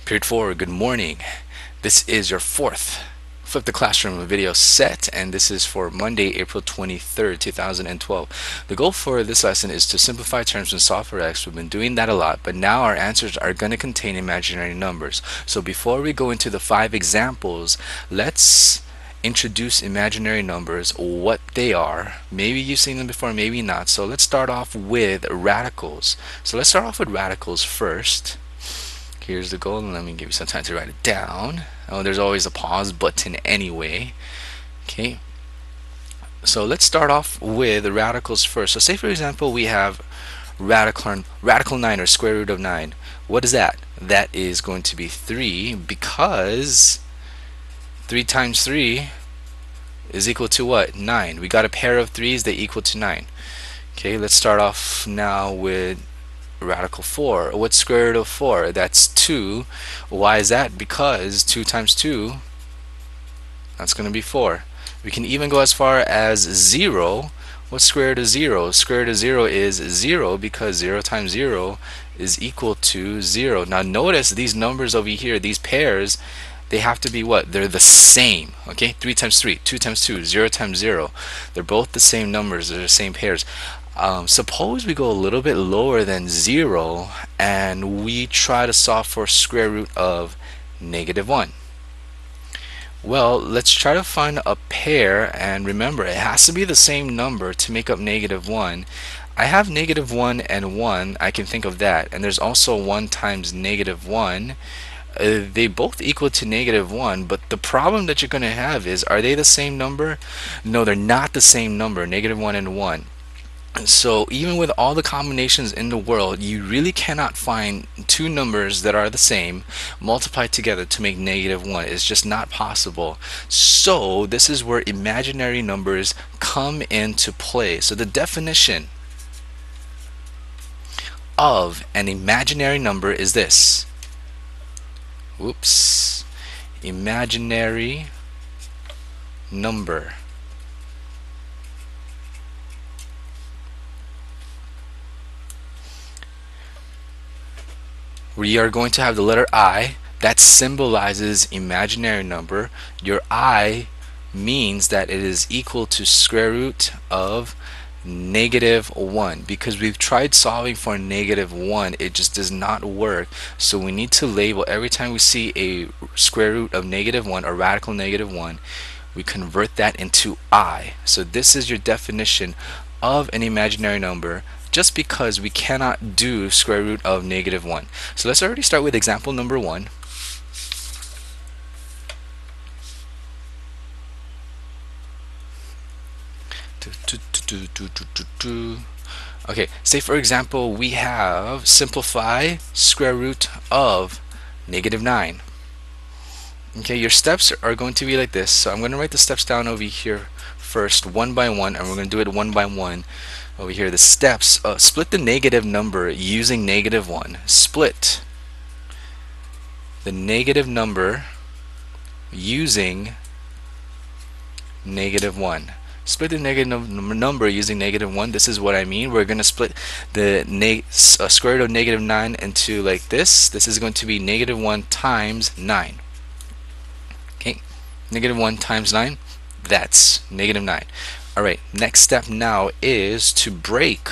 Period 4, good morning. This is your fourth Flip the Classroom video set, and this is for Monday, April 23rd, 2012. The goal for this lesson is to simplify terms in Software X. We've been doing that a lot, but now our answers are going to contain imaginary numbers. So before we go into the 5 examples, let's introduce imaginary numbers, what they are. Maybe you've seen them before, maybe not. So let's start off with radicals. So let's start off with radicals first. Here's the goal, and let me give you some time to write it down. Oh, there's always a pause button anyway. Okay, so let's start off with the radicals first. So say for example we have radical 9, or square root of 9. What is that? That is going to be 3, because 3 times 3 is equal to what? 9. We got a pair of 3's, they equal to 9. Okay, let's start off now with radical 4. What's square root of 4? That's 2. Why is that? Because 2 times 2, that's going to be 4. We can even go as far as 0. What's square root of 0? Square root of 0 is 0, because 0 times 0 is equal to 0. Now notice these numbers over here, these pairs, they have to be what? They're the same. Okay, 3 times 3, 2 times 2, 0 times 0. They're both the same numbers, they're the same pairs. Suppose we go a little bit lower than 0 and we try to solve for square root of -1. Well, let's try to find a pair, and remember it has to be the same number to make up -1. I have -1 and 1, I can think of that, and there's also 1 times -1. They both equal to -1, but the problem that you're going to have is, are they the same number? No, they're not the same number, -1 and 1. So even with all the combinations in the world, you really cannot find two numbers that are the same multiplied together to make -1. It's just not possible. So this is where imaginary numbers come into play. So the definition of an imaginary number is this. Whoops. Imaginary number. We are going to have the letter I. That symbolizes imaginary number. Your I means that it is equal to square root of -1. Because we've tried solving for -1, it just does not work. So we need to label every time we see a square root of -1 or radical -1, we convert that into I. So this is your definition of an imaginary number, just because we cannot do square root of -1. So let's already start with example number 1. Okay, say for example we have simplify square root of -9. Okay, your steps are going to be like this. So I'm going to write the steps down over here first, one by one, and we're going to do it one by one. Over here, the steps, split the negative number using -1. Split the negative number using -1. Split the negative number using -1. This is what I mean. We're going to split the square root of -9 into like this. This is going to be -1 times 9. Okay, -1 times 9, that's -9. Alright, next step now is to break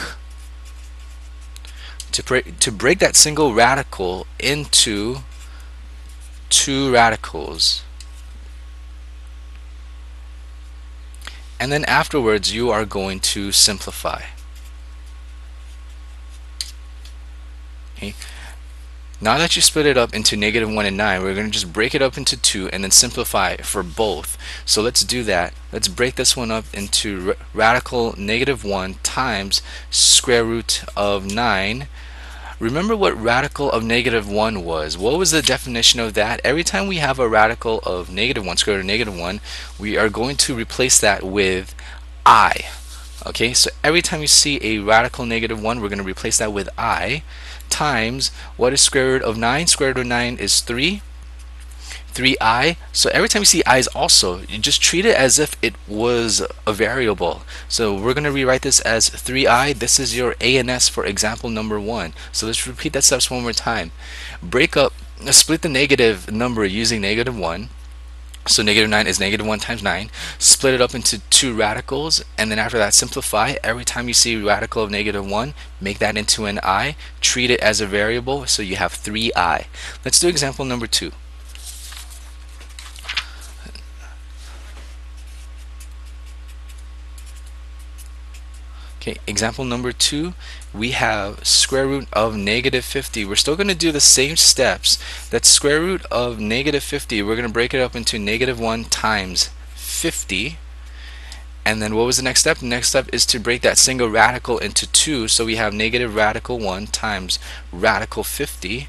that single radical into two radicals. And then afterwards you are going to simplify. Okay. Now that you split it up into -1 and 9, we're going to just break it up into 2 and then simplify for both. So let's do that. Let's break this one up into radical -1 times square root of 9. Remember what radical of -1 was. What was the definition of that? Every time we have a radical of -1, square root of -1, we are going to replace that with I. Okay, so every time you see a radical -1, we're going to replace that with I, times, what is square root of 9? Square root of 9 is 3. 3i. So every time you see i's also, you just treat it as if it was a variable. So we're going to rewrite this as 3i. This is your A and S for example number 1. So let's repeat that steps one more time. Break up split the negative number using -1. So -9 is -1 times 9. Split it up into two radicals, and then after that simplify. Every time you see a radical of -1, make that into an I. Treat it as a variable, so you have 3I. Let's do example number 2. Okay, example number 2, we have square root of -50. We're still going to do the same steps. That's square root of -50. We're going to break it up into -1 times 50. And then what was the next step? The next step is to break that single radical into two. So we have negative radical 1 times radical 50.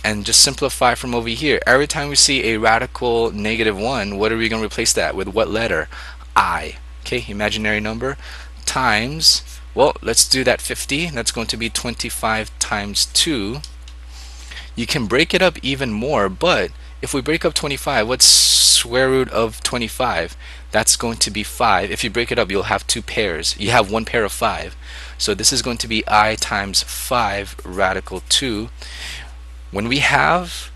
And just simplify from over here. Every time we see a radical -1, what are we going to replace that with? What letter? I. Okay, imaginary number times, well, let's do that 50. That's going to be 25 times 2. You can break it up even more, but if we break up 25, what's square root of 25? That's going to be 5. If you break it up, you'll have two pairs. You have one pair of 5. So this is going to be I times 5 radical 2. When we have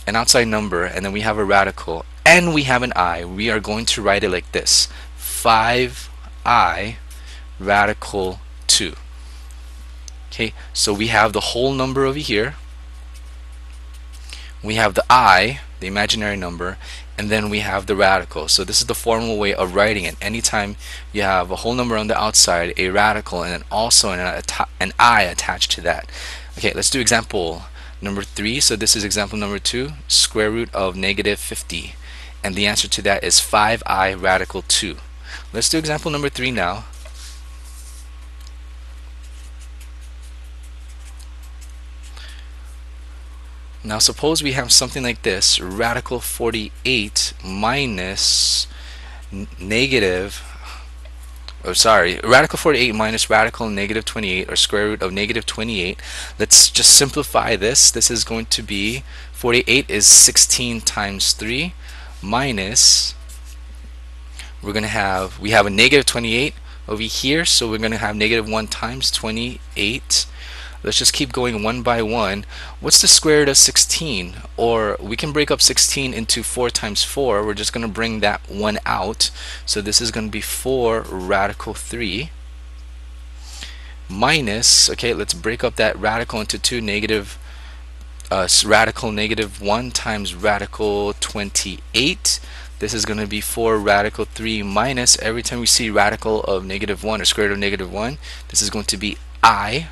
an outside number and then we have a radical and we have an I, we are going to write it like this: 5I radical 2. Okay, so we have the whole number over here, we have the I, the imaginary number, and then we have the radical. So this is the formal way of writing it. Anytime you have a whole number on the outside, a radical, and then also an I attached to that. Okay, let's do example number 3. So this is example number 2, square root of -50. And the answer to that is 5I radical 2. Let's do example number 3 now. Now suppose we have something like this: radical 48 minus radical 48 minus radical -28, or square root of -28. Let's just simplify this. This is going to be 48 is 16 times 3 minus, we have a -28 over here, so we're going to have -1 times 28. Let's just keep going one by one. What's the square root of 16? Or we can break up 16 into 4 times 4. We're just going to bring that one out. So this is going to be 4 radical 3 minus, okay, let's break up that radical into two. Radical -1 times radical 28. This is going to be 4 radical 3 minus, every time we see radical of -1 or square root of -1, this is going to be I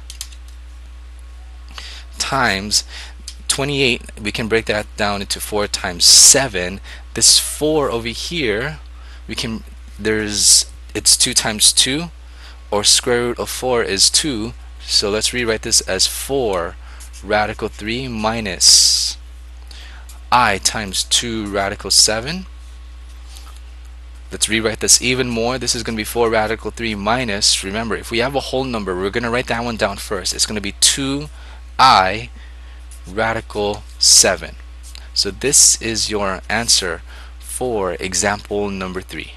times 28. We can break that down into 4 times 7. This 4 over here, it's 2 times 2, or square root of 4 is 2. So let's rewrite this as 4 radical 3 minus I times 2 radical 7. Let's rewrite this even more. This is going to be 4 radical 3 minus, remember, if we have a whole number, we're going to write that one down first. It's going to be 2I radical 7. So this is your answer for example number 3.